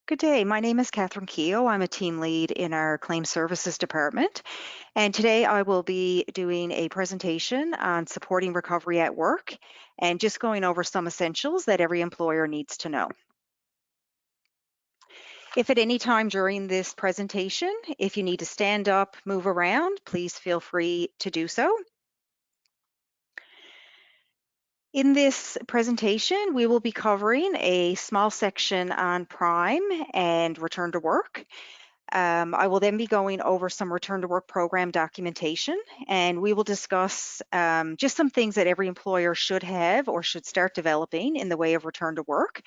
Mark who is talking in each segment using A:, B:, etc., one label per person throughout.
A: Good day. My name is Catherine Keogh. I'm a team lead in our Claims Services Department. And today I will be doing a presentation on supporting recovery at work and just going over some essentials that every employer needs to know. If at any time during this presentation, if you need to stand up, move around, please feel free to do so. In this presentation, we will be covering a small section on PRIME and return to work. I will then be going over some return to work program documentation, and we will discuss just some things that every employer should have or should start developing in the way of return to work.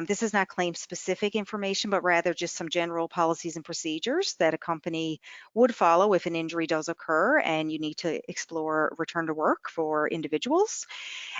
A: This is not claim specific information, but rather just some general policies and procedures that a company would follow if an injury does occur and you need to explore return to work for individuals.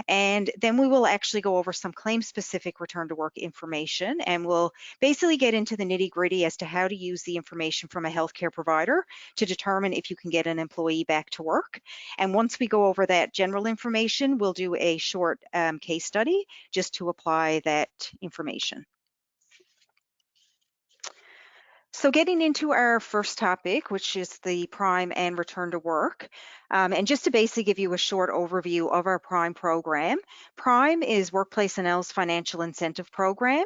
A: And then we will actually go over some claim specific return to work information, and we'll basically get into the nitty gritty as to how to use the information from a healthcare provider to determine if you can get an employee back to work. And once we go over that general information, we'll do a short case study just to apply that information. So getting into our first topic, which is the PRIME and return to work, and just to basically give you a short overview of our PRIME program. PRIME is WorkplaceNL's financial incentive program,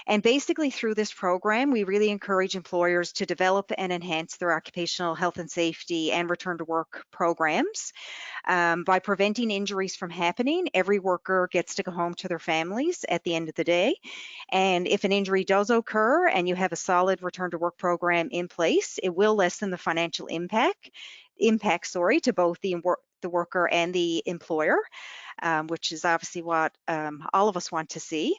A: and basically through this program, we really encourage employers to develop and enhance their occupational health and safety and return to work programs. By preventing injuries from happening, every worker gets to go home to their families at the end of the day. And if an injury does occur and you have a solid return to work program in place, it will lessen the financial impact to both the worker and the employer, which is obviously what all of us want to see.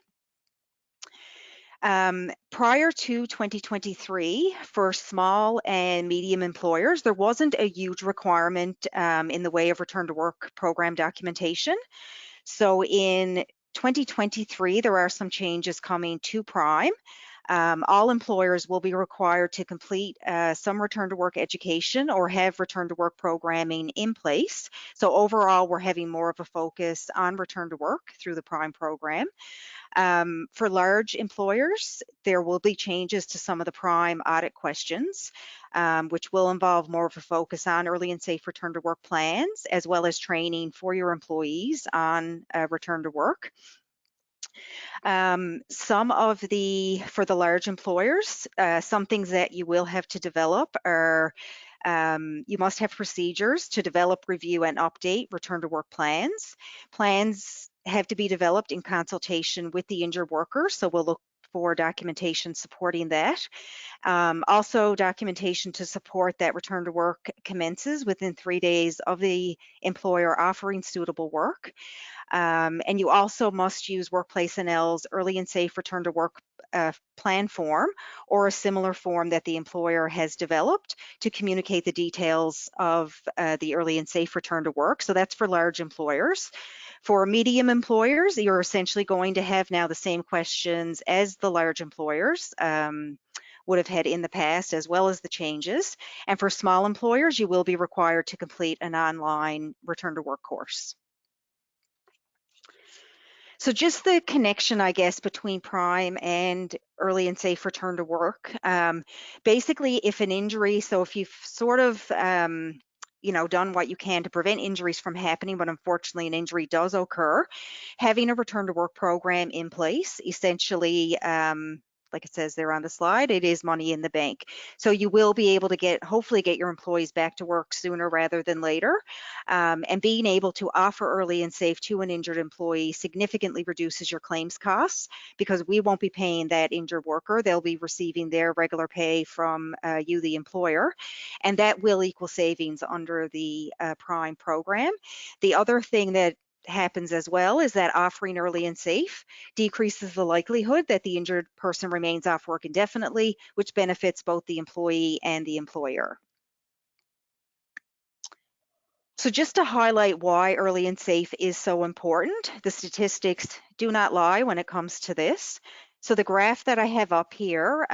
A: Prior to 2023, for small and medium employers, there wasn't a huge requirement in the way of return to work program documentation. So in 2023, there are some changes coming to PRIME. All employers will be required to complete some return to work education or have return to work programming in place. So overall, we're having more of a focus on return to work through the PRIME program. For large employers, there will be changes to some of the PRIME audit questions, which will involve more of a focus on early and safe return to work plans, as well as training for your employees on return to work. For the large employers, some things that you will have to develop are you must have procedures to develop, review, and update return to work plans. Plans have to be developed in consultation with the injured worker, so we'll look for documentation supporting that. Also, documentation to support that return to work commences within 3 days of the employer offering suitable work. And you also must use WorkplaceNL's early and safe return to work plan form or a similar form that the employer has developed to communicate the details of the early and safe return to work. So that's for large employers. For medium employers, you're essentially going to have now the same questions as the large employers would have had in the past, as well as the changes. And for small employers, you will be required to complete an online return to work course. So just the connection, I guess, between PRIME and early and safe return to work. Basically, if an injury, so if you've sort of done what you can to prevent injuries from happening, but unfortunately an injury does occur, having a return to work program in place, essentially, like it says there on the slide, it is money in the bank. So you will be able to hopefully get your employees back to work sooner rather than later. And being able to offer early and safe to an injured employee significantly reduces your claims costs because we won't be paying that injured worker. They'll be receiving their regular pay from you, the employer, and that will equal savings under the PRIME program. The other thing that happens as well is that offering early and safe decreases the likelihood that the injured person remains off work indefinitely, which benefits both the employee and the employer. So just to highlight why early and safe is so important, the statistics do not lie when it comes to this. So the graph that I have up here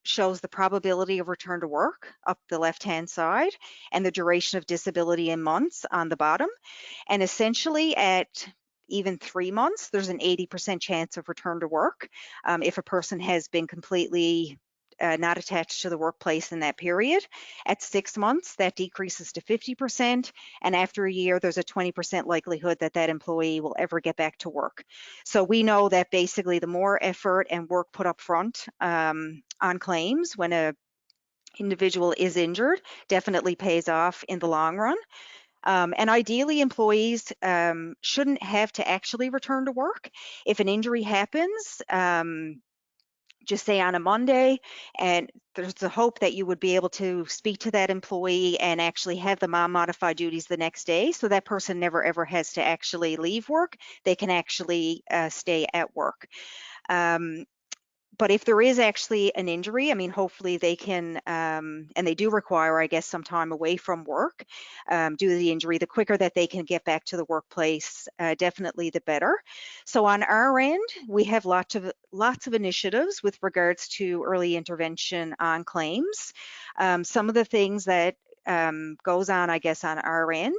A: shows the probability of return to work up the left-hand side and the duration of disability in months on the bottom. And essentially even 3 months, there's an 80% chance of return to work. If a person has been completely not attached to the workplace in that period. At 6 months, that decreases to 50%, and after a year, there's a 20% likelihood that that employee will ever get back to work. So we know that basically the more effort and work put up front on claims when a individual is injured definitely pays off in the long run. And ideally, employees shouldn't have to actually return to work. If an injury happens, just say on a Monday, and there's a hope that you would be able to speak to that employee and actually have them on modified duties the next day, so that person never ever has to actually leave work. They can actually stay at work. But if there is actually an injury, I mean, hopefully they can, and they do require, I guess, some time away from work due to the injury. The quicker that they can get back to the workplace, definitely the better. So on our end, we have lots of initiatives with regards to early intervention on claims. Some of the things that goes on, I guess, on our end.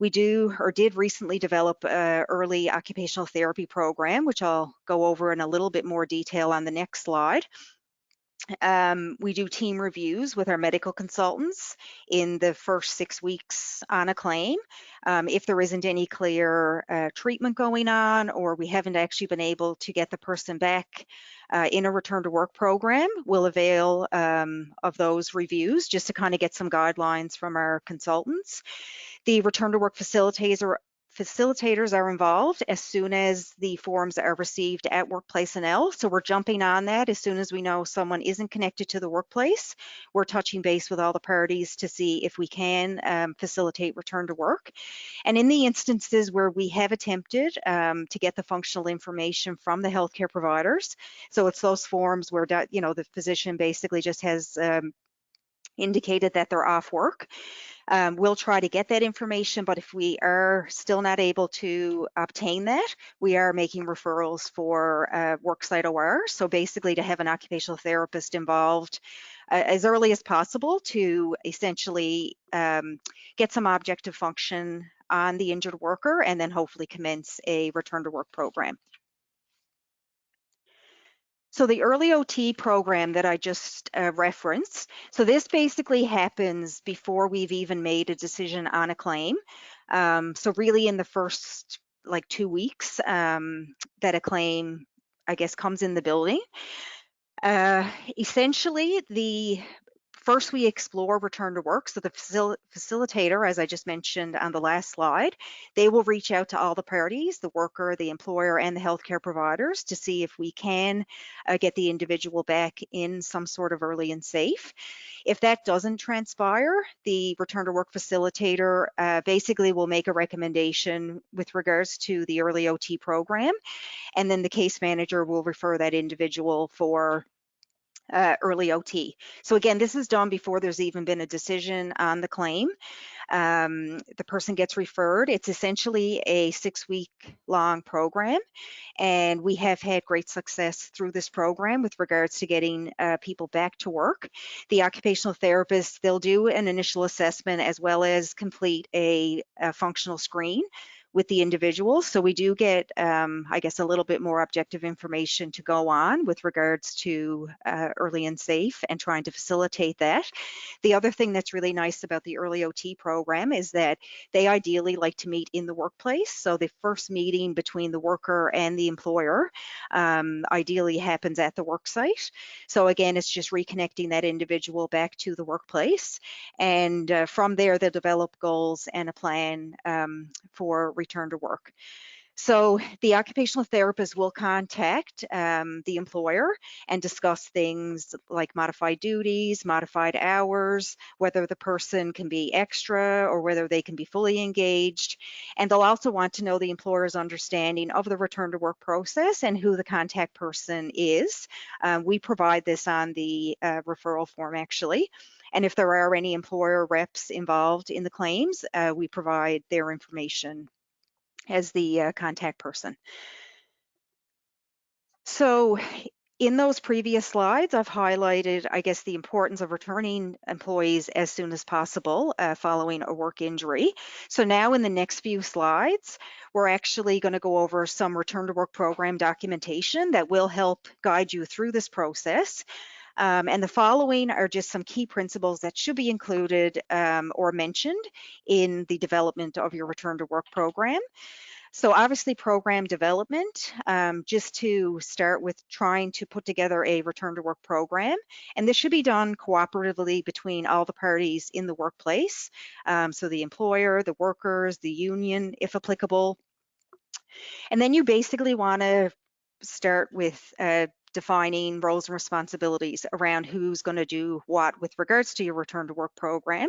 A: We do or did recently develop an early occupational therapy program, which I'll go over in a little bit more detail on the next slide. We do team reviews with our medical consultants in the first 6 weeks on a claim. If there isn't any clear treatment going on, or we haven't actually been able to get the person back in a return to work program, we'll avail of those reviews just to kind of get some guidelines from our consultants. The return to work facilitators are involved as soon as the forms are received at WorkplaceNL. So we're jumping on that as soon as we know someone isn't connected to the workplace. We're touching base with all the parties to see if we can facilitate return to work. And in the instances where we have attempted to get the functional information from the healthcare providers, so it's those forms where the physician basically just has indicated that they're off work. We'll try to get that information, but if we are still not able to obtain that, we are making referrals for worksite OR. So basically to have an occupational therapist involved as early as possible to essentially get some objective function on the injured worker and then hopefully commence a return to work program. So the early OT program that I just referenced, so this basically happens before we've even made a decision on a claim. So really in the first like 2 weeks that a claim, I guess, comes in the building. Essentially, first we explore return to work. So the facilitator, as I just mentioned on the last slide, they will reach out to all the parties, the worker, the employer, and the healthcare providers to see if we can get the individual back in some sort of early and safe. If that doesn't transpire, the return to work facilitator basically will make a recommendation with regards to the early OT program, and then the case manager will refer that individual for early OT. So again, this is done before there's even been a decision on the claim. The person gets referred. It's essentially a 6-week long program, and we have had great success through this program with regards to getting people back to work. The occupational therapists, they'll do an initial assessment as well as complete a functional screen with the individuals. So we do get, I guess, a little bit more objective information to go on with regards to early and safe and trying to facilitate that. The other thing that's really nice about the early OT program is that they ideally like to meet in the workplace. So the first meeting between the worker and the employer ideally happens at the work site. So again, it's just reconnecting that individual back to the workplace. And from there, they'll develop goals and a plan for return to work. So the occupational therapist will contact the employer and discuss things like modified duties, modified hours, whether the person can be extra or whether they can be fully engaged. And they'll also want to know the employer's understanding of the return to work process and who the contact person is. We provide this on the referral form actually. And if there are any employer reps involved in the claims, we provide their information as the contact person. So in those previous slides, I've highlighted, I guess, the importance of returning employees as soon as possible following a work injury. So now in the next few slides, we're actually going to go over some return to work program documentation that will help guide you through this process. And the following are just some key principles that should be included or mentioned in the development of your return to work program. So obviously program development, just to start with trying to put together a return to work program. And this should be done cooperatively between all the parties in the workplace. So the employer, the workers, the union, if applicable. And then you basically want to start with defining roles and responsibilities around who's going to do what with regards to your return to work program.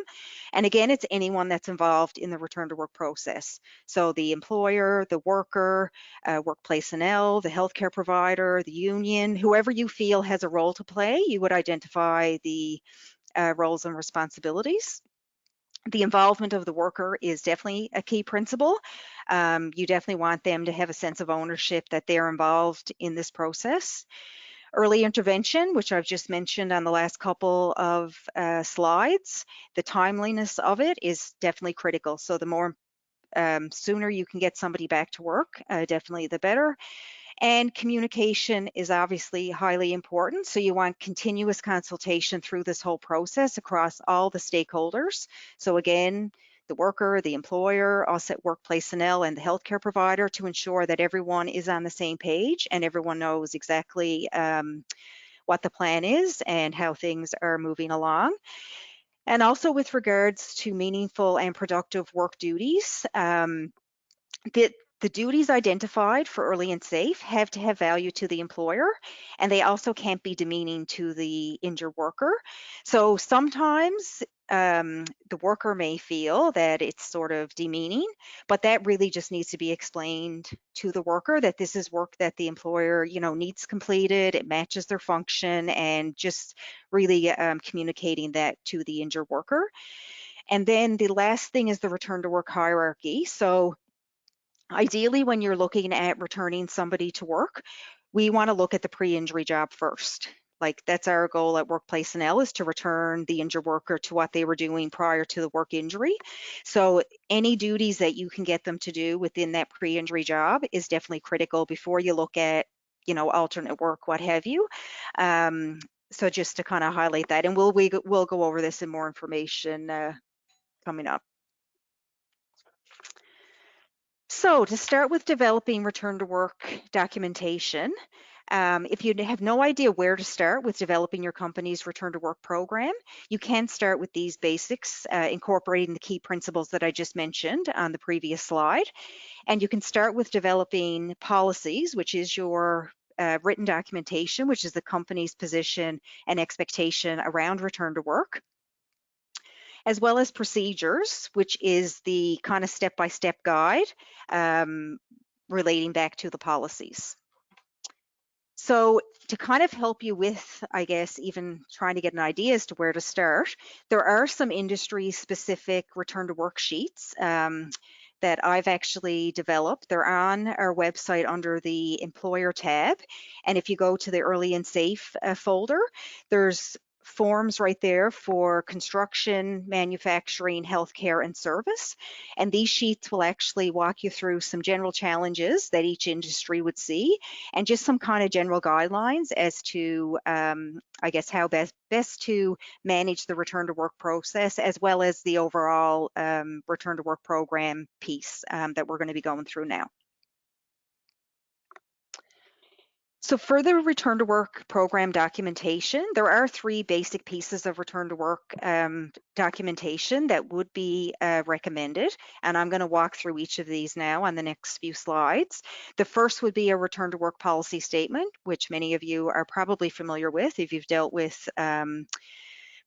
A: And again, it's anyone that's involved in the return to work process. So the employer, the worker, WorkplaceNL, the healthcare provider, the union, whoever you feel has a role to play, you would identify the roles and responsibilities. The involvement of the worker is definitely a key principle. You definitely want them to have a sense of ownership that they're involved in this process. Early intervention, which I've just mentioned on the last couple of slides, the timeliness of it is definitely critical. So the more sooner you can get somebody back to work, definitely the better. And communication is obviously highly important. So you want continuous consultation through this whole process across all the stakeholders. So again, the worker, the employer, us at WorkplaceNL, and the healthcare provider, to ensure that everyone is on the same page and everyone knows exactly what the plan is and how things are moving along. And also with regards to meaningful and productive work duties, the duties identified for early and safe have to have value to the employer, and they also can't be demeaning to the injured worker. So sometimes the worker may feel that it's sort of demeaning, but that really just needs to be explained to the worker that this is work that the employer, needs completed, it matches their function, and just really communicating that to the injured worker. And then the last thing is the return to work hierarchy. So ideally, when you're looking at returning somebody to work, we want to look at the pre-injury job first. Like that's our goal at WorkplaceNL, is to return the injured worker to what they were doing prior to the work injury. So any duties that you can get them to do within that pre-injury job is definitely critical before you look at, alternate work, what have you. So just to kind of highlight that, and we'll go over this in more information coming up. So to start with developing return to work documentation, if you have no idea where to start with developing your company's return to work program, you can start with these basics, incorporating the key principles that I just mentioned on the previous slide. And you can start with developing policies, which is your written documentation, which is the company's position and expectation around return to work, as well as procedures, which is the kind of step-by-step guide relating back to the policies. So to kind of help you with, I guess, even trying to get an idea as to where to start, there are some industry-specific return to work sheets that I've actually developed. They're on our website under the employer tab. And if you go to the early and safe folder, there's forms right there for construction, manufacturing, healthcare, and service. And these sheets will actually walk you through some general challenges that each industry would see, and just some kind of general guidelines as to, I guess, how best to manage the return to work process, as well as the overall return to work program piece that we're going to be going through now. So for the return to work program documentation, there are three basic pieces of return to work documentation that would be recommended. And I'm going to walk through each of these now on the next few slides. The first would be a return to work policy statement, which many of you are probably familiar with if you've dealt with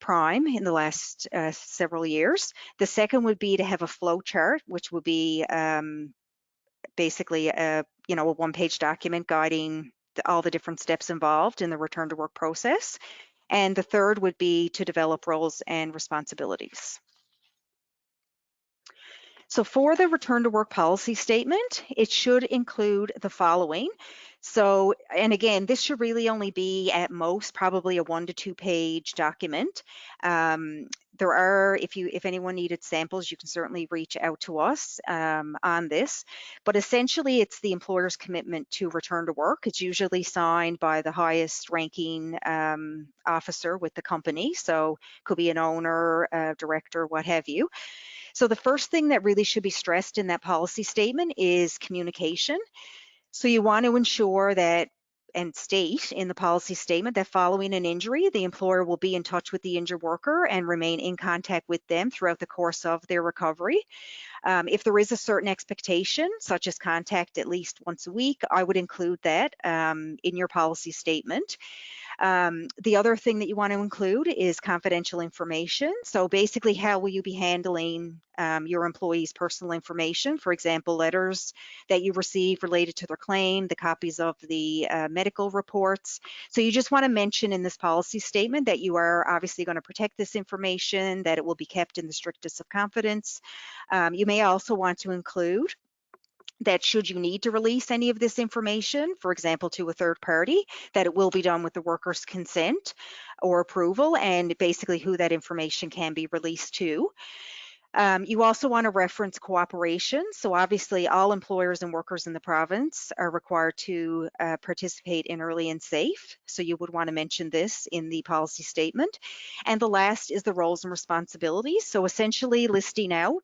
A: PRIME in the last several years. The second would be to have a flow chart, which would be basically a one-page document guiding all the different steps involved in the return to work process. And the third would be to develop roles and responsibilities. So for the return to work policy statement, it should include the following. So, and again, this should really only be at most probably a 1 to 2 page document. There are, if anyone needed samples, you can certainly reach out to us on this. But essentially, it's the employer's commitment to return to work. It's usually signed by the highest ranking officer with the company. So, could be an owner, director, what have you. So the first thing that really should be stressed in that policy statement is communication. So you want to ensure that and state in the policy statement that following an injury, the employer will be in touch with the injured worker and remain in contact with them throughout the course of their recovery. If there is a certain expectation, such as contact at least once a week, I would include that in your policy statement. The other thing that you want to include is confidential information. So basically, how will you be handling your employees' personal information? For example, letters that you receive related to their claim, the copies of the medical reports. So you just want to mention in this policy statement that you are obviously going to protect this information, that it will be kept in the strictest of confidence. You may also want to include that should you need to release any of this information, for example, to a third party, that it will be done with the worker's consent or approval, and basically who that information can be released to. You also want to reference cooperation. So obviously all employers and workers in the province are required to participate in early and safe. So you would want to mention this in the policy statement. And the last is the roles and responsibilities. So essentially listing out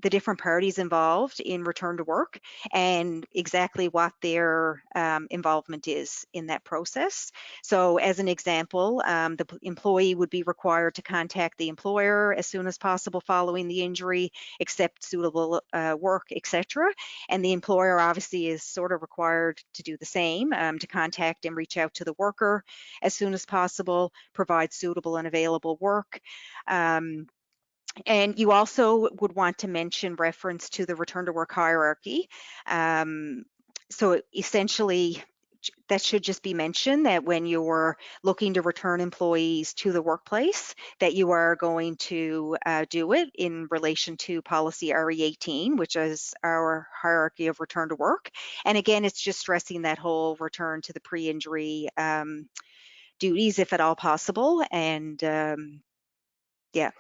A: the different parties involved in return to work and exactly what their involvement is in that process. So as an example, the employee would be required to contact the employer as soon as possible following the injury, accept suitable work, etc. And the employer obviously is sort of required to do the same, to contact and reach out to the worker as soon as possible, provide suitable and available work. And you also would want to mention reference to the return to work hierarchy. So essentially, that should just be mentioned that when you're looking to return employees to the workplace, that you are going to do it in relation to policy RE18, which is our hierarchy of return to work. And again, it's just stressing that whole return to the pre-injury duties, if at all possible. And yeah.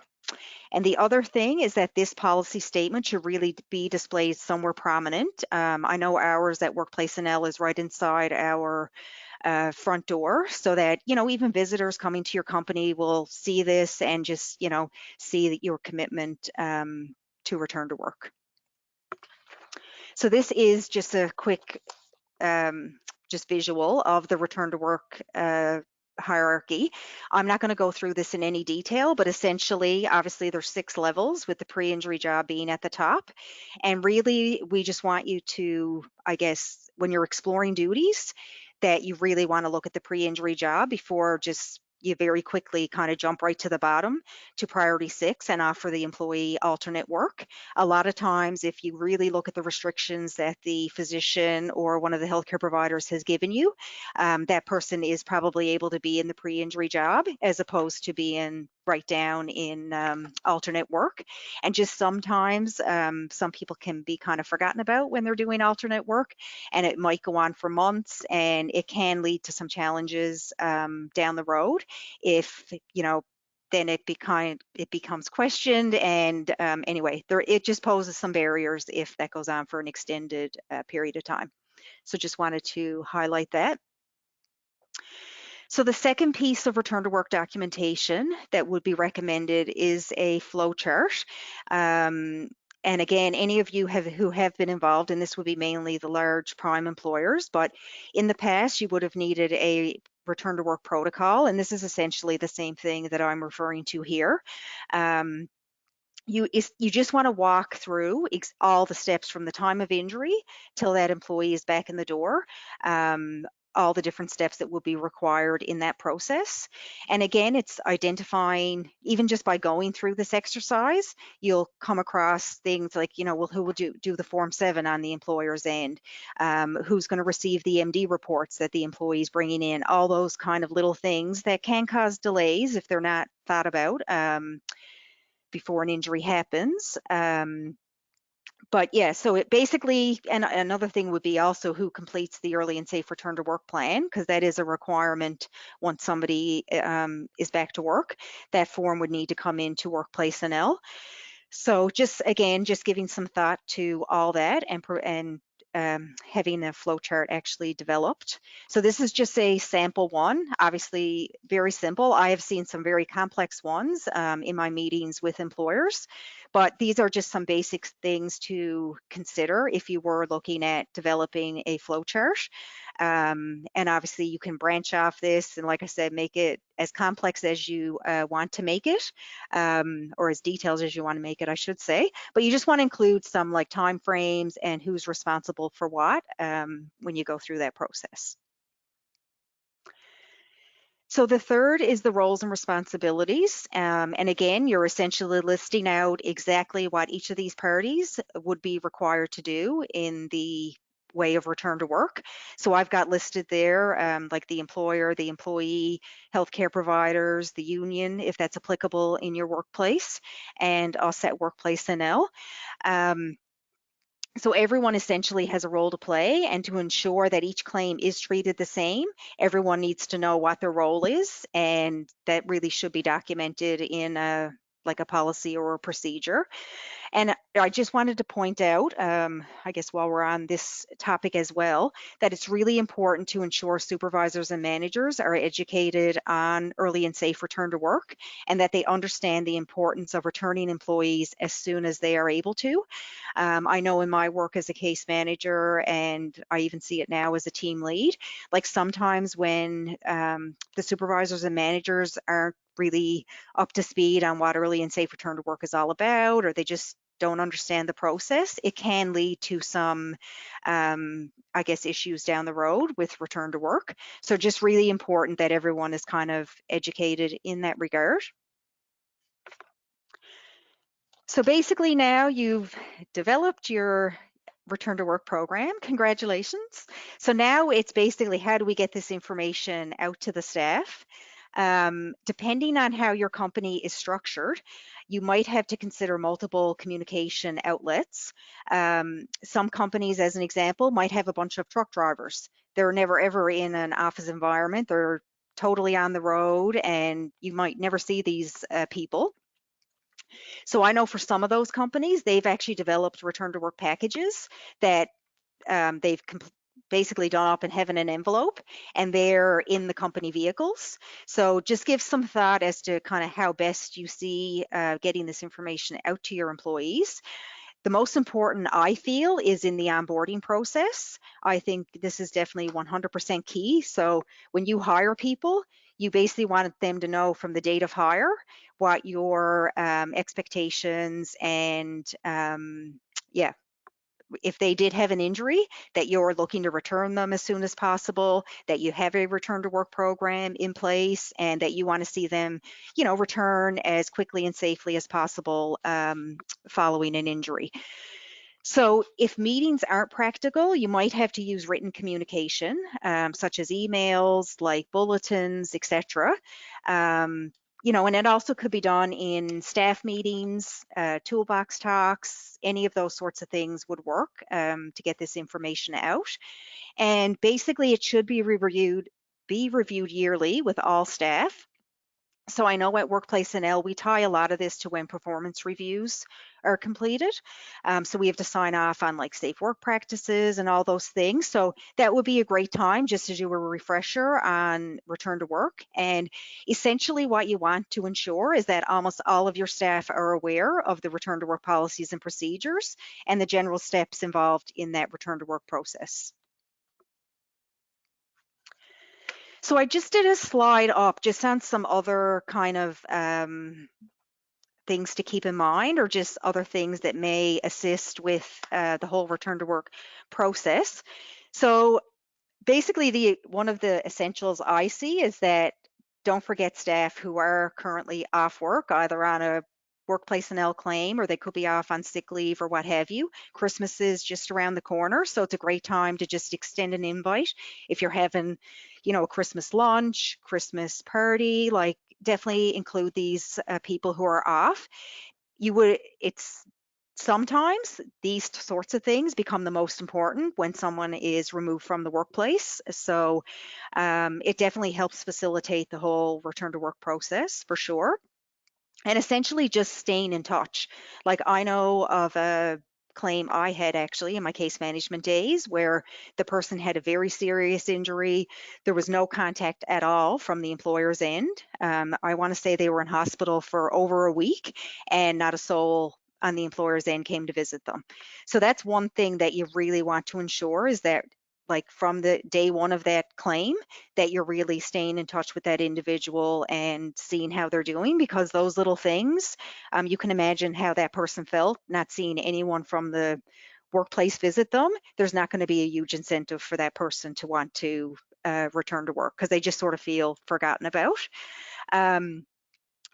A: And the other thing is that this policy statement should really be displayed somewhere prominent. I know ours at WorkplaceNL is right inside our front door, so that, you know, even visitors coming to your company will see this and just, you know, see that your commitment to return to work. So this is just a quick just visual of the return to work hierarchy. I'm not going to go through this in any detail, but essentially, obviously, there's 6 levels, with the pre-injury job being at the top. And really, we just want you to, I guess, when you're exploring duties, that you really want to look at the pre-injury job before just you very quickly kind of jump right to the bottom to priority 6 and offer the employee alternate work. A lot of times, if you really look at the restrictions that the physician or one of the healthcare providers has given you, that person is probably able to be in the pre-injury job as opposed to being right down in alternate work. And just sometimes some people can be kind of forgotten about when they're doing alternate work, and it might go on for months, and it can lead to some challenges down the road if, you know, then it becomes questioned. And anyway, it just poses some barriers if that goes on for an extended period of time. So just wanted to highlight that. So the second piece of return to work documentation that would be recommended is a flow chart. And again, any of you who have been involved, and this would be mainly the large prime employers, but in the past you would have needed a return to work protocol, and this is essentially the same thing that I'm referring to here. You just want to walk through all the steps from the time of injury till that employee is back in the door, all the different steps that will be required in that process. And again, it's identifying, even just by going through this exercise, you'll come across things like, you know, well, who will do the Form 7 on the employer's end? Who's going to receive the MD reports that the employee is bringing in? All those kind of little things that can cause delays if they're not thought about. before an injury happens. But yeah, so it basically, and another thing would be also who completes the early and safe return to work plan, because that is a requirement once somebody is back to work. That form would need to come into WorkplaceNL. So just again, just giving some thought to all that and having a flowchart actually developed. So this is just a sample one, obviously very simple. I have seen some very complex ones in my meetings with employers, but these are just some basic things to consider if you were looking at developing a flowchart. And obviously you can branch off this and, like I said, make it as complex as you want to make it, or as detailed as you want to make it, I should say. But you just want to include some like time frames and who's responsible for what when you go through that process. So the third is the roles and responsibilities. And again, you're essentially listing out exactly what each of these parties would be required to do in the way of return to work. So I've got listed there like the employer, the employee, healthcare providers, the union, if that's applicable in your workplace, and I'll set WorkplaceNL. So everyone essentially has a role to play, and to ensure that each claim is treated the same, everyone needs to know what their role is, and that really should be documented in like a policy or a procedure. And I just wanted to point out, I guess while we're on this topic as well, that it's really important to ensure supervisors and managers are educated on early and safe return to work, and that they understand the importance of returning employees as soon as they are able to. I know in my work as a case manager, and I even see it now as a team lead, like sometimes when the supervisors and managers aren't really up to speed on what early and safe return to work is all about, or they just don't understand the process, it can lead to some, I guess, issues down the road with return to work. So just really important that everyone is kind of educated in that regard. So basically now you've developed your return to work program. Congratulations. So now it's basically how do we get this information out to the staff? Depending on how your company is structured, you might have to consider multiple communication outlets. Some companies, as an example, might have a bunch of truck drivers. They're never ever in an office environment. They're totally on the road, and you might never see these people. So I know for some of those companies, they've actually developed return to work packages that they've basically done up and have in an envelope, and they're in the company vehicles. So just give some thought as to kind of how best you see getting this information out to your employees. The most important, I feel, is in the onboarding process. I think this is definitely 100% key. So when you hire people, you basically want them to know from the date of hire what your expectations and yeah, if they did have an injury, that you're looking to return them as soon as possible, that you have a return to work program in place, and that you want to see them, you know, return as quickly and safely as possible following an injury. So if meetings aren't practical, you might have to use written communication, such as emails, like bulletins, etc. You know, and it also could be done in staff meetings, toolbox talks, any of those sorts of things would work to get this information out. And basically it should be reviewed yearly with all staff. So I know at WorkplaceNL, we tie a lot of this to when performance reviews are completed. So we have to sign off on like safe work practices and all those things. So that would be a great time just to do a refresher on return to work. And essentially what you want to ensure is that almost all of your staff are aware of the return to work policies and procedures and the general steps involved in that return to work process. So I just did a slide up just on some other kind of things to keep in mind, or just other things that may assist with the whole return to work process. So basically one of the essentials I see is that don't forget staff who are currently off work, either on a WorkplaceNL claim, or they could be off on sick leave or what have you. Christmas is just around the corner, so it's a great time to just extend an invite. If you're having, you know, a Christmas lunch, Christmas party, like definitely include these people who are off. it's sometimes these sorts of things become the most important when someone is removed from the workplace. So it definitely helps facilitate the whole return to work process for sure. And essentially just staying in touch. Like I know of a claim I had actually in my case management days where the person had a very serious injury. There was no contact at all from the employer's end. I want to say they were in hospital for over a week and not a soul on the employer's end came to visit them. So that's one thing that you really want to ensure is that like from the day one of that claim that you're really staying in touch with that individual and seeing how they're doing, because those little things, you can imagine how that person felt not seeing anyone from the workplace visit them. There's not going to be a huge incentive for that person to want to return to work because they just sort of feel forgotten about. Um,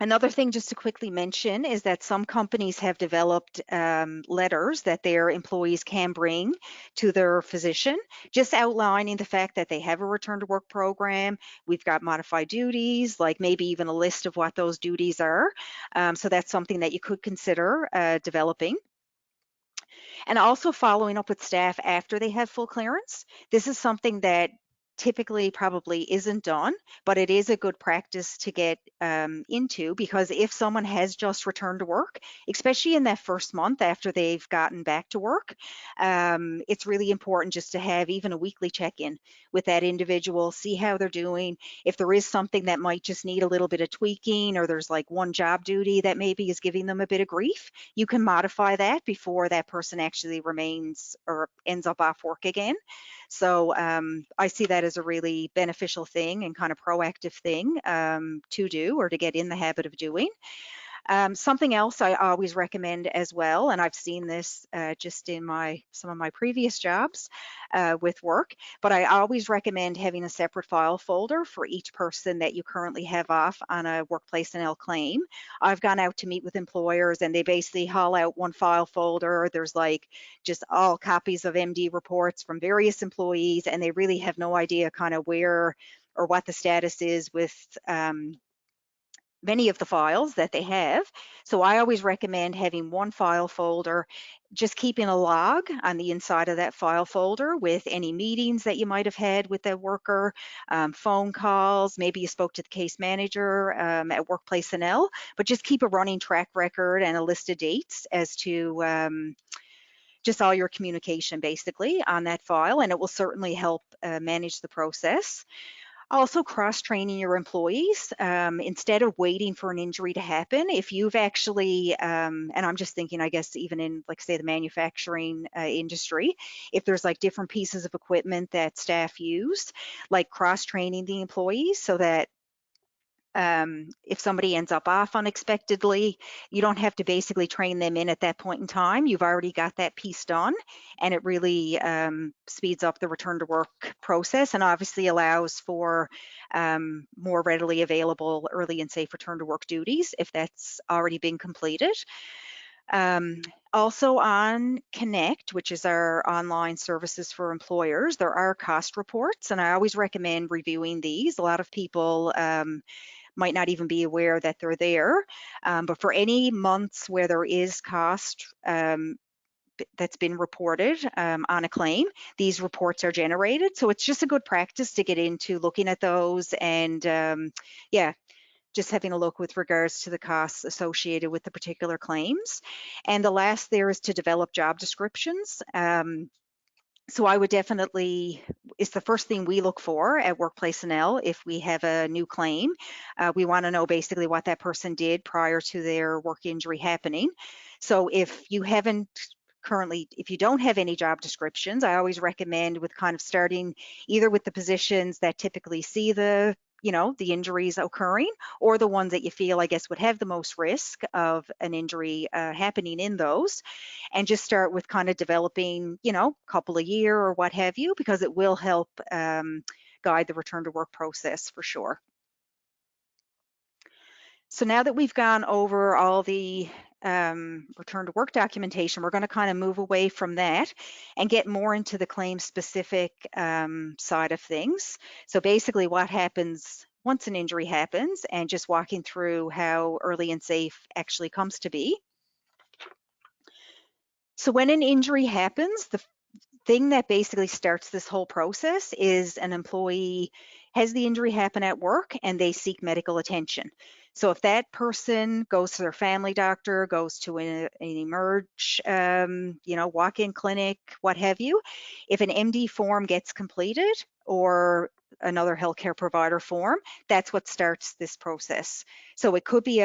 A: Another thing just to quickly mention is that some companies have developed letters that their employees can bring to their physician, just outlining the fact that they have a return to work program. We've got modified duties, like maybe even a list of what those duties are. So that's something that you could consider developing. And also following up with staff after they have full clearance. This is something that typically probably isn't done, but it is a good practice to get into, because if someone has just returned to work, especially in that first month after they've gotten back to work, it's really important just to have even a weekly check-in with that individual, see how they're doing. If there is something that might just need a little bit of tweaking, or there's like one job duty that maybe is giving them a bit of grief, you can modify that before that person actually remains or ends up off work again. So I see that as a really beneficial thing and kind of proactive thing to do or to get in the habit of doing. Something else I always recommend as well, and I've seen this just in some of my previous jobs with work, but I always recommend having a separate file folder for each person that you currently have off on a WorkplaceNL claim. I've gone out to meet with employers and they basically haul out one file folder. There's like just all copies of MD reports from various employees, and they really have no idea kind of where or what the status is with many of the files that they have. So I always recommend having one file folder, just keeping a log on the inside of that file folder with any meetings that you might have had with that worker, phone calls, maybe you spoke to the case manager at WorkplaceNL, but just keep a running track record and a list of dates as to just all your communication basically on that file, and it will certainly help manage the process. Also, cross-training your employees instead of waiting for an injury to happen. If you've actually, and I'm just thinking, I guess, even in, like, say, the manufacturing industry, if there's like different pieces of equipment that staff use, like cross-training the employees so that if somebody ends up off unexpectedly, you don't have to basically train them in at that point in time. You've already got that piece done, and it really speeds up the return to work process and obviously allows for more readily available early and safe return to work duties if that's already been completed. Also on Connect, which is our online services for employers, there are cost reports, and I always recommend reviewing these. A lot of people might not even be aware that they're there. But for any months where there is cost that's been reported on a claim, these reports are generated. So it's just a good practice to get into looking at those and yeah, just having a look with regards to the costs associated with the particular claims. And the last there is to develop job descriptions. So I would definitely, it's the first thing we look for at WorkplaceNL if we have a new claim. We want to know basically what that person did prior to their work injury happening. So if you haven't currently, if you don't have any job descriptions, I always recommend with kind of starting either with the positions that typically see the the injuries occurring, or the ones that you feel, I guess, would have the most risk of an injury happening in those, and just start with kind of developing, couple a year or what have you, because it will help guide the return to work process for sure. So now that we've gone over all the return to work documentation, we're going to kind of move away from that and get more into the claim specific side of things. So basically what happens once an injury happens, and just walking through how early and safe actually comes to be. So when an injury happens, the thing that basically starts this whole process is an employee has the injury happen at work and they seek medical attention. So if that person goes to their family doctor, goes to an emerge, walk-in clinic, what have you, if an MD form gets completed or another healthcare provider form, that's what starts this process. So it could be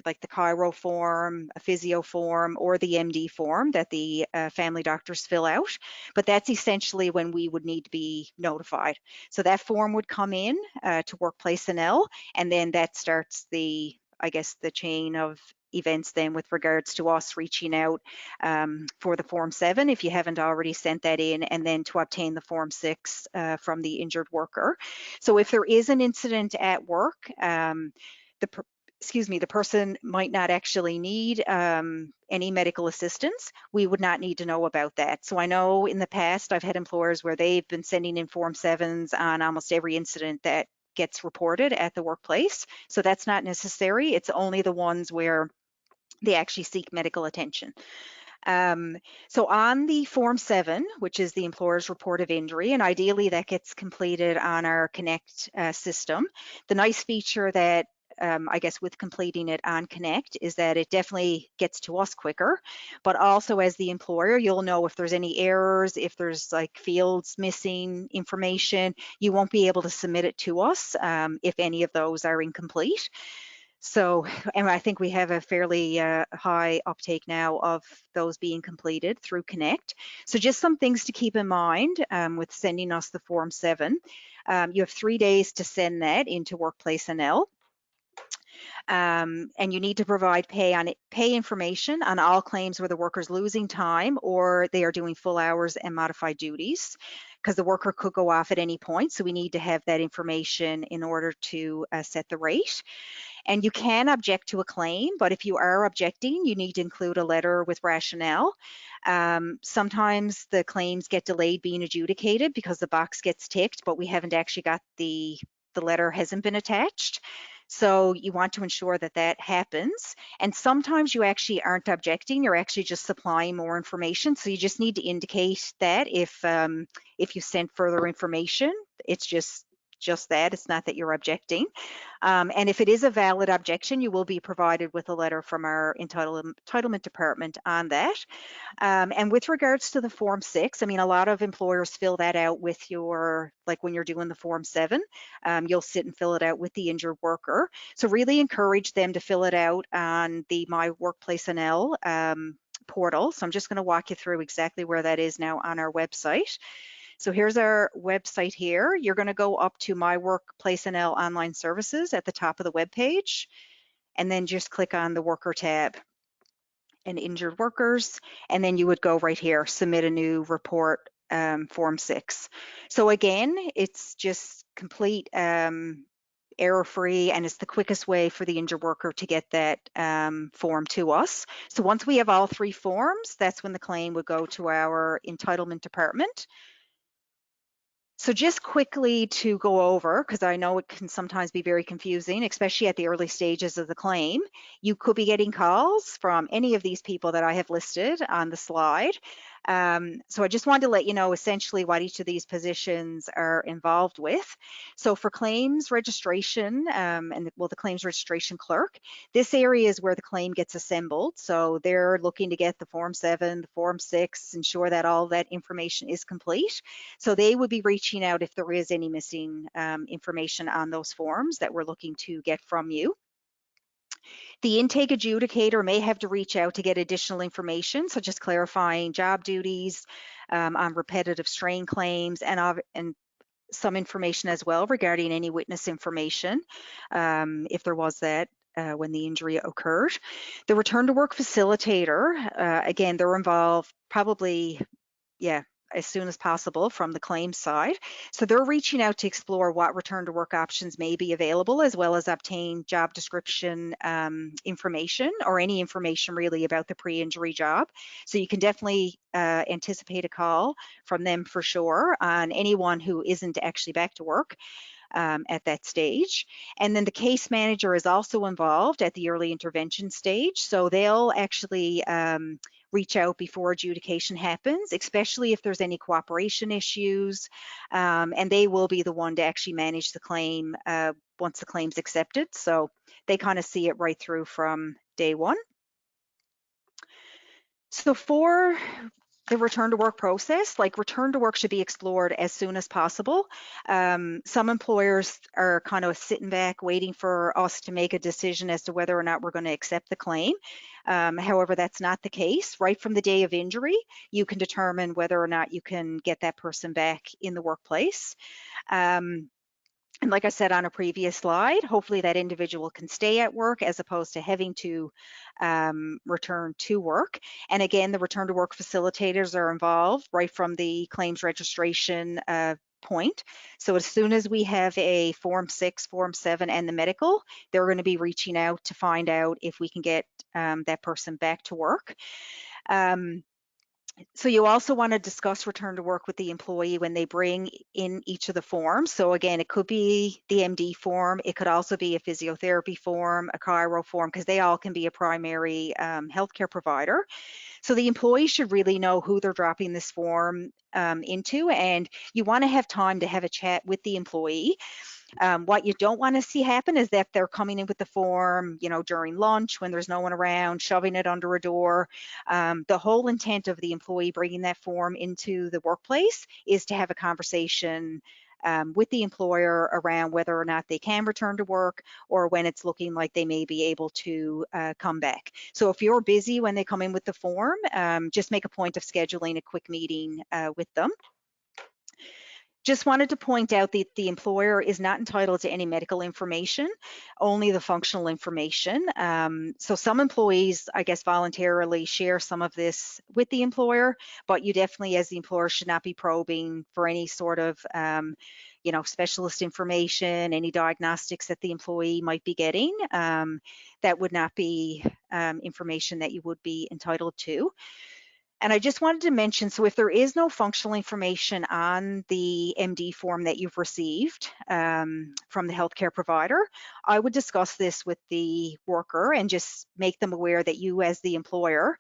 A: like the chiro form, a physio form, or the MD form that the family doctors fill out. But that's essentially when we would need to be notified. So that form would come in to WorkplaceNL, and then that starts the chain of events then with regards to us reaching out for the Form 7 if you haven't already sent that in, and then to obtain the Form 6 from the injured worker. So if there is an incident at work, the person might not actually need any medical assistance. We would not need to know about that. So I know in the past I've had employers where they've been sending in Form 7s on almost every incident that gets reported at the workplace. So that's not necessary. It's only the ones where they actually seek medical attention. So on the Form 7, which is the employer's report of injury, and ideally that gets completed on our Connect system, the nice feature that with completing it on Connect is that it definitely gets to us quicker, but also as the employer, you'll know if there's any errors, if there's like fields missing information, you won't be able to submit it to us if any of those are incomplete. So, and I think we have a fairly high uptake now of those being completed through Connect. So just some things to keep in mind with sending us the Form 7. You have 3 days to send that into WorkplaceNL. And you need to provide pay information on all claims where the worker's losing time or they are doing full hours and modified duties, because the worker could go off at any point. So we need to have that information in order to set the rate. And you can object to a claim, but if you are objecting, you need to include a letter with rationale. Sometimes the claims get delayed being adjudicated because the box gets ticked, but we haven't actually got the letter hasn't been attached. So you want to ensure that that happens. And sometimes you actually aren't objecting, you're actually just supplying more information. So you just need to indicate that if you send further information, it's just that, it's not that you're objecting. And if it is a valid objection, you will be provided with a letter from our entitlement department on that. And with regards to the Form 6, I mean, a lot of employers fill that out with like when you're doing the Form 7, you'll sit and fill it out with the injured worker. So really encourage them to fill it out on the My WorkplaceNL portal. So I'm just going to walk you through exactly where that is now on our website. So here's our website here. You're going to go up to My WorkplaceNL Online Services at the top of the web page, and then just click on the Worker tab and Injured Workers, and then you would go right here, Submit a New Report, Form 6. So again, it's just complete error-free, and it's the quickest way for the injured worker to get that form to us. So once we have all 3 forms, that's when the claim would go to our entitlement department. So just quickly to go over, because I know it can sometimes be very confusing, especially at the early stages of the claim, you could be getting calls from any of these people that I have listed on the slide. So I just wanted to let you know essentially what each of these positions are involved with. So for claims registration, the claims registration clerk, this area is where the claim gets assembled. So they're looking to get the Form 7, the Form 6, ensure that all that information is complete. So they would be reaching out if there is any missing information on those forms that we're looking to get from you. The intake adjudicator may have to reach out to get additional information, such as clarifying job duties on repetitive strain claims and some information as well regarding any witness information, if there was that when the injury occurred. The return to work facilitator, again, they're involved probably, as soon as possible from the claims side. So they're reaching out to explore what return to work options may be available, as well as obtain job description information or any information really about the pre-injury job. So you can definitely anticipate a call from them for sure on anyone who isn't actually back to work at that stage. And then the case manager is also involved at the early intervention stage. So they'll actually reach out before adjudication happens, especially if there's any cooperation issues, and they will be the one to actually manage the claim once the claim's accepted. So they kind of see it right through from day one. So for the return to work process, like return to work should be explored as soon as possible. Some employers are kind of sitting back waiting for us to make a decision as to whether or not we're going to accept the claim. However, that's not the case. Right from the day of injury, you can determine whether or not you can get that person back in the workplace. And like I said on a previous slide, hopefully that individual can stay at work as opposed to having to return to work. And again, the return to work facilitators are involved right from the claims registration point. So as soon as we have a Form 6, Form 7, and the medical, they're going to be reaching out to find out if we can get that person back to work. So you also want to discuss return to work with the employee when they bring in each of the forms. So again, it could be the MD form. It could also be a physiotherapy form, a chiro form, because they all can be a primary healthcare provider. So the employee should really know who they're dropping this form into, and you want to have time to have a chat with the employee. What you don't want to see happen is that they're coming in with the form, during lunch when there's no one around, shoving it under a door. The whole intent of the employee bringing that form into the workplace is to have a conversation with the employer around whether or not they can return to work or when it's looking like they may be able to come back. So if you're busy when they come in with the form, just make a point of scheduling a quick meeting with them. Just wanted to point out that the employer is not entitled to any medical information, only the functional information. So some employees, I guess, voluntarily share some of this with the employer, but you definitely, as the employer, should not be probing for any sort of, specialist information, any diagnostics that the employee might be getting. That would not be information that you would be entitled to. And I just wanted to mention, so if there is no functional information on the MD form that you've received from the healthcare provider, I would discuss this with the worker and just make them aware that you as the employer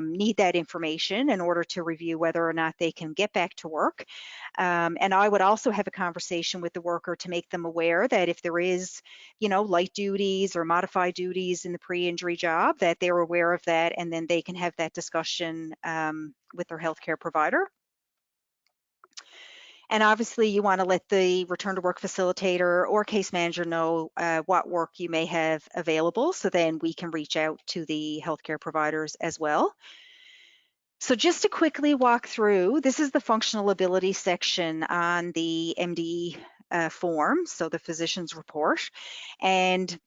A: need that information in order to review whether or not they can get back to work. And I would also have a conversation with the worker to make them aware that if there is, light duties or modified duties in the pre-injury job, that they're aware of that, and then they can have that discussion with their healthcare provider. And obviously you want to let the return to work facilitator or case manager know what work you may have available, so then we can reach out to the healthcare providers as well. So just to quickly walk through, this is the functional ability section on the MD form, so the physician's report. And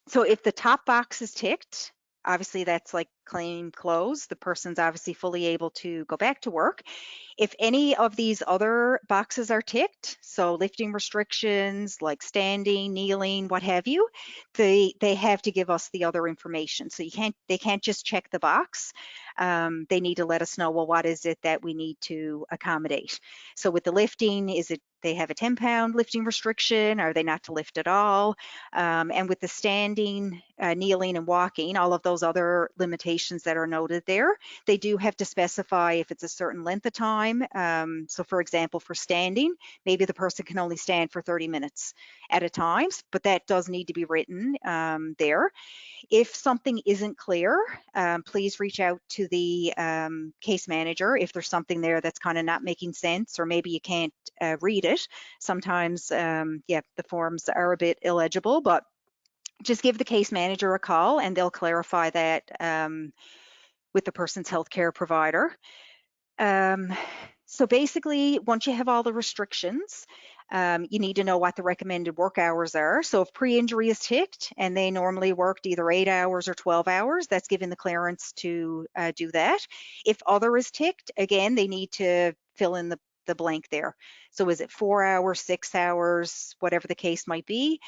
A: so if the top box is ticked, obviously that's like claim closed. The person's obviously fully able to go back to work. If any of these other boxes are ticked, so lifting restrictions like standing, kneeling, what have you, they have to give us the other information. So they can't just check the box. They need to let us know, well, what is it that we need to accommodate? So with the lifting, is it they have a 10-pound lifting restriction? Are they not to lift at all? And with the standing, kneeling, and walking, all of those other limitations that are noted there, they do have to specify if it's a certain length of time. So for example, for standing, maybe the person can only stand for 30 minutes at a time, but that does need to be written there. If something isn't clear, please reach out to the case manager if there's something there that's kind of not making sense, or maybe you can't read it. Sometimes, the forms are a bit illegible, but just give the case manager a call and they'll clarify that with the person's healthcare provider. So basically, once you have all the restrictions, you need to know what the recommended work hours are. So if pre-injury is ticked and they normally worked either 8 hours or 12 hours, that's given the clearance to do that. If other is ticked, again, they need to fill in the blank there. So is it 4 hours, 6 hours, whatever the case might be?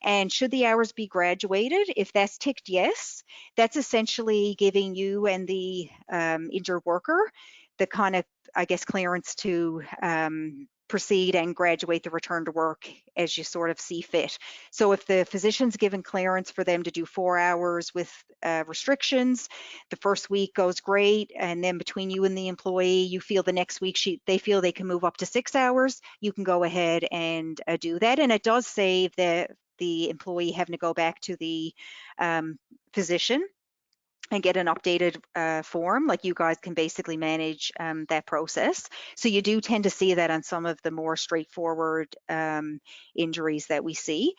A: And should the hours be graduated? If that's ticked yes, that's essentially giving you and the injured worker the kind of, I guess, clearance to proceed and graduate the return to work as you sort of see fit. So if the physician's given clearance for them to do 4 hours with restrictions, the first week goes great, and then between you and the employee, you feel the next week they feel they can move up to 6 hours, you can go ahead and do that. And it does save the employee having to go back to the physician and get an updated form. Like, you guys can basically manage that process. So you do tend to see that on some of the more straightforward injuries that we see.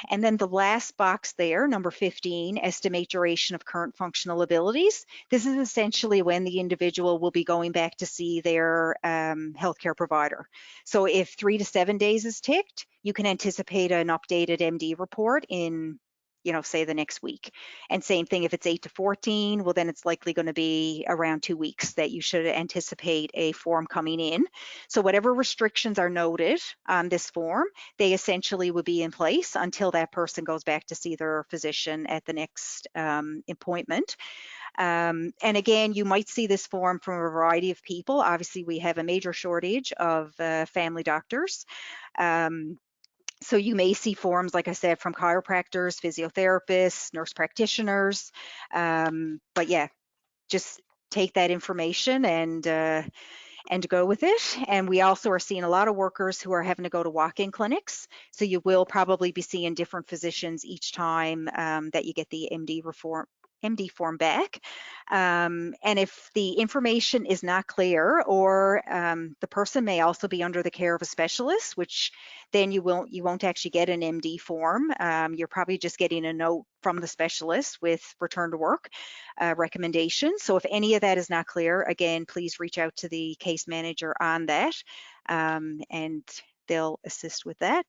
A: And then the last box there, number 15, estimate duration of current functional abilities. This is essentially when the individual will be going back to see their healthcare provider. So if 3 to 7 days is ticked, you can anticipate an updated MD report in, say the next week. And same thing if it's 8 to 14, well, then it's likely going to be around 2 weeks that you should anticipate a form coming in. So whatever restrictions are noted on this form, they essentially would be in place until that person goes back to see their physician at the next appointment. And again, you might see this form from a variety of people. Obviously, we have a major shortage of family doctors. So you may see forms, like I said, from chiropractors, physiotherapists, nurse practitioners. But yeah, just take that information and go with it. And we also are seeing a lot of workers who are having to go to walk-in clinics. So you will probably be seeing different physicians each time that you get the MD form back. And if the information is not clear, or the person may also be under the care of a specialist, which then you won't actually get an MD form. You're probably just getting a note from the specialist with return to work recommendations. So if any of that is not clear, again, please reach out to the case manager on that, and they'll assist with that.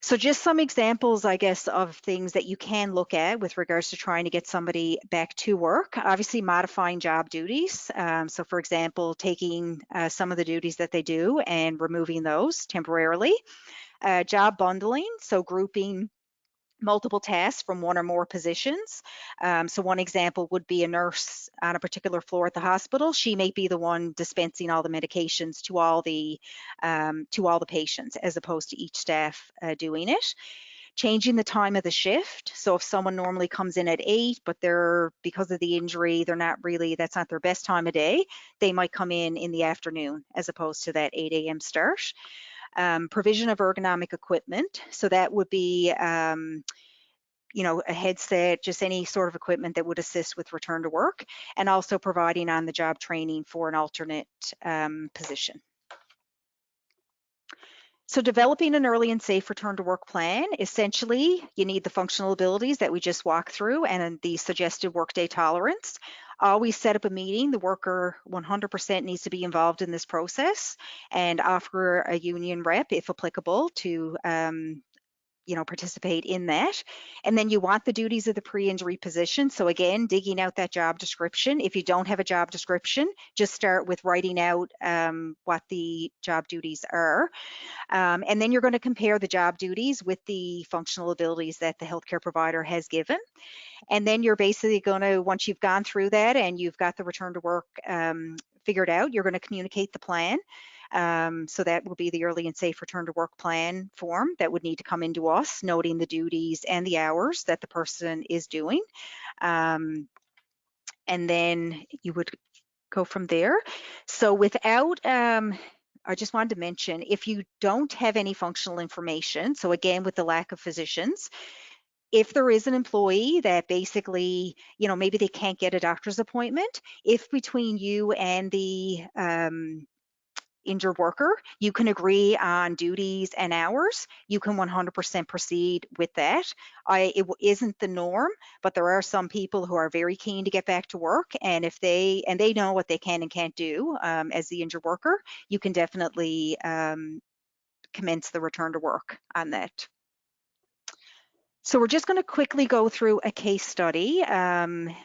A: So just some examples, I guess, of things that you can look at with regards to trying to get somebody back to work. Obviously, modifying job duties. So for example, taking some of the duties that they do and removing those temporarily. Job bundling, so grouping multiple tasks from one or more positions. So one example would be a nurse on a particular floor at the hospital. She may be the one dispensing all the medications to all the patients, as opposed to each staff doing it. Changing the time of the shift. So if someone normally comes in at 8, but because of the injury, that's not their best time of day, they might come in the afternoon as opposed to that 8 a.m. start. Provision of ergonomic equipment. So that would be, a headset, just any sort of equipment that would assist with return to work, and also providing on-the-job training for an alternate position. So developing an early and safe return to work plan, essentially, you need the functional abilities that we just walked through and the suggested workday tolerance. Always set up a meeting. The worker 100% needs to be involved in this process, and offer a union rep, if applicable, to participate in that. And then you want the duties of the pre-injury position. So again, digging out that job description. If you don't have a job description, just start with writing out what the job duties are. And then you're going to compare the job duties with the functional abilities that the healthcare provider has given. And then you're basically going to, once you've gone through that and you've got the return to work figured out, you're going to communicate the plan. So that will be the early and safe return to work plan form that would need to come into us, noting the duties and the hours that the person is doing. And then you would go from there. So I just wanted to mention, if you don't have any functional information, so again, with the lack of physicians, if there is an employee that basically, maybe they can't get a doctor's appointment, if between you and the injured worker, you can agree on duties and hours, you can 100% proceed with that. It isn't the norm, but there are some people who are very keen to get back to work, and if they know what they can and can't do as the injured worker, you can definitely commence the return to work on that. So we're just going to quickly go through a case study. And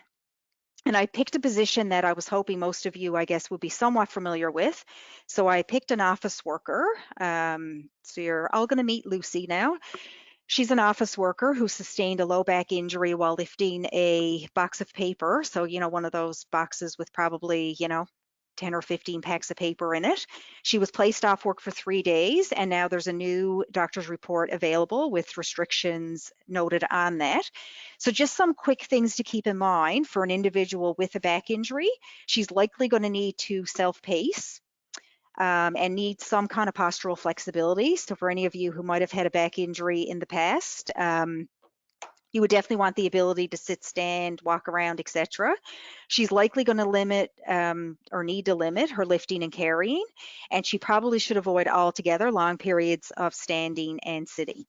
A: I picked a position that I was hoping most of you, I guess, would be somewhat familiar with. So I picked an office worker. So you're all going to meet Lucy now. She's an office worker who sustained a low back injury while lifting a box of paper. So, one of those boxes with probably, 10 or 15 packs of paper in it. She was placed off work for 3 days, and now there's a new doctor's report available with restrictions noted on that. So just some quick things to keep in mind for an individual with a back injury. She's likely going to need to self-pace. And need some kind of postural flexibility. So for any of you who might have had a back injury in the past, you would definitely want the ability to sit, stand, walk around, etc. She's likely going to limit or need to limit her lifting and carrying, and she probably should avoid altogether long periods of standing and sitting.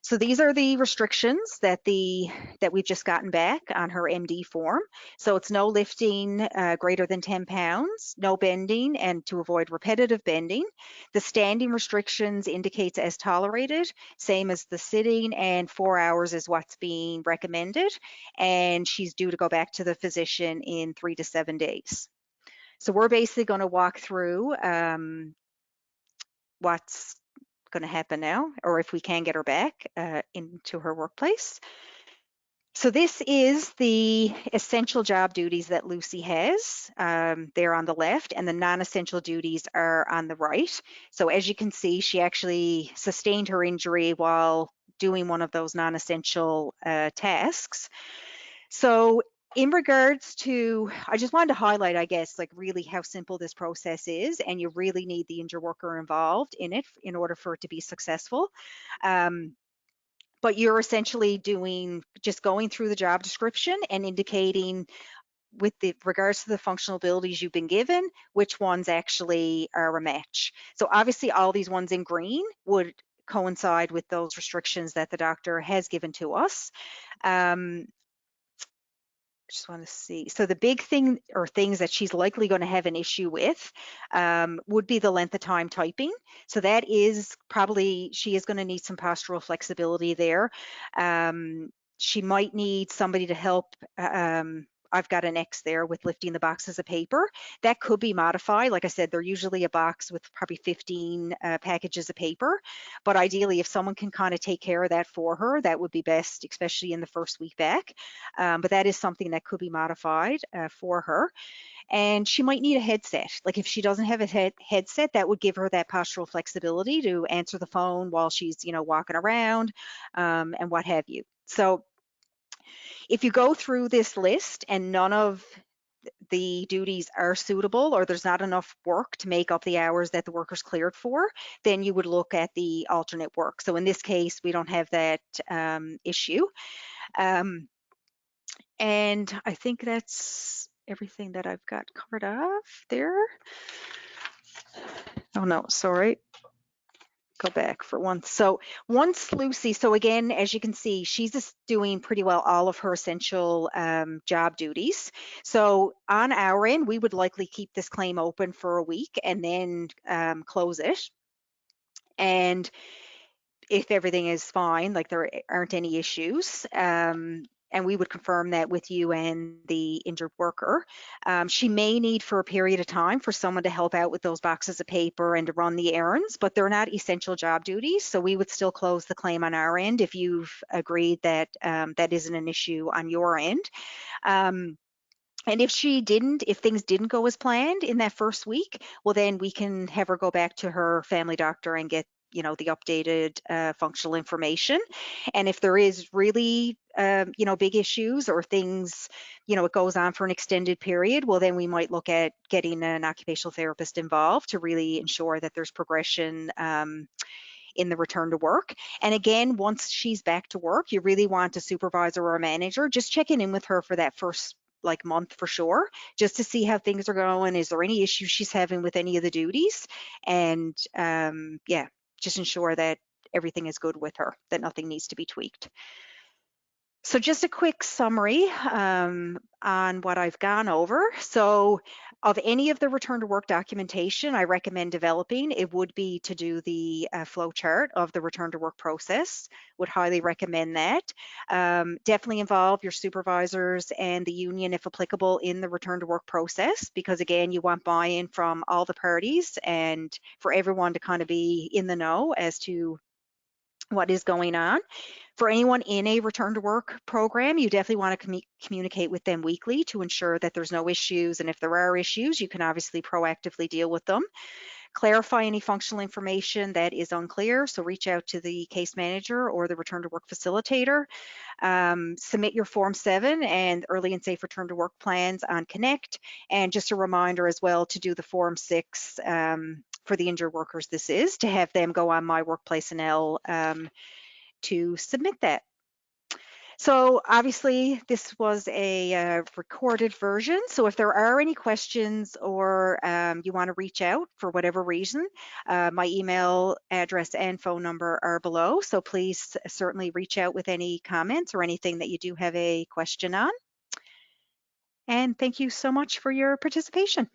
A: So these are the restrictions that we've just gotten back on her MD form. So it's no lifting greater than 10 pounds, no bending, and to avoid repetitive bending. The standing restrictions indicates as tolerated, same as the sitting, and 4 hours is what's being recommended. And she's due to go back to the physician in 3 to 7 days. So we're basically going to walk through what's going to happen now, or if we can get her back into her workplace. So this is the essential job duties that Lucy has. They're on the left, and the non-essential duties are on the right. So as you can see, she actually sustained her injury while doing one of those non-essential tasks. So in regards to, I just wanted to highlight, I guess, like really how simple this process is, and you really need the injured worker involved in it in order for it to be successful. But you're essentially just going through the job description and indicating with regards to the functional abilities you've been given, which ones actually are a match. So obviously all these ones in green would coincide with those restrictions that the doctor has given to us. Just want to see. So the big thing or things that she's likely going to have an issue with would be the length of time typing. So that is probably, she is going to need some postural flexibility there. She might need somebody to help. I've got an X there with lifting the boxes of paper. That could be modified. Like I said, they're usually a box with probably 15 packages of paper. But ideally, if someone can kind of take care of that for her, that would be best, especially in the first week back. But that is something that could be modified for her. And she might need a headset. Like if she doesn't have a headset, that would give her that postural flexibility to answer the phone while she's, walking around and what have you. So if you go through this list and none of the duties are suitable or there's not enough work to make up the hours that the worker's cleared for, then you would look at the alternate work. So in this case, we don't have that issue. And I think that's everything that I've got covered off there. Oh no, sorry. Go back for once. So once Lucy, so again, as you can see, she's just doing pretty well all of her essential job duties. So on our end, we would likely keep this claim open for a week and then close it. And if everything is fine, like there aren't any issues, and we would confirm that with you and the injured worker. She may need for a period of time for someone to help out with those boxes of paper and to run the errands, but they're not essential job duties. So we would still close the claim on our end if you've agreed that that isn't an issue on your end. And if things didn't go as planned in that first week, well, then we can have her go back to her family doctor and get the updated functional information. And if there is really big issues or things it goes on for an extended period, well, then we might look at getting an occupational therapist involved to really ensure that there's progression in the return to work. And again, once she's back to work, you really want a supervisor or a manager just checking in with her for that first month for sure, just to see how things are going. Is there any issues she's having with any of the duties? And yeah, just ensure that everything is good with her, that nothing needs to be tweaked. So just a quick summary on what I've gone over. So of any of the return to work documentation I recommend developing, it would be to do the flow chart of the return to work process. Would highly recommend that. Definitely involve your supervisors and the union if applicable in the return to work process, because again, you want buy-in from all the parties and for everyone to kind of be in the know as to what is going on. For anyone in a return to work program, you definitely want to communicate with them weekly to ensure that there's no issues. And if there are issues, you can obviously proactively deal with them. Clarify any functional information that is unclear. So reach out to the case manager or the return to work facilitator. Submit your Form 7 and early and safe return to work plans on Connect. And just a reminder as well to do the Form 6 for the injured workers. This is to have them go on My WorkplaceNL to submit that. So obviously this was a recorded version. So if there are any questions or you want to reach out for whatever reason, my email address and phone number are below. So please certainly reach out with any comments or anything that you do have a question on. And thank you so much for your participation.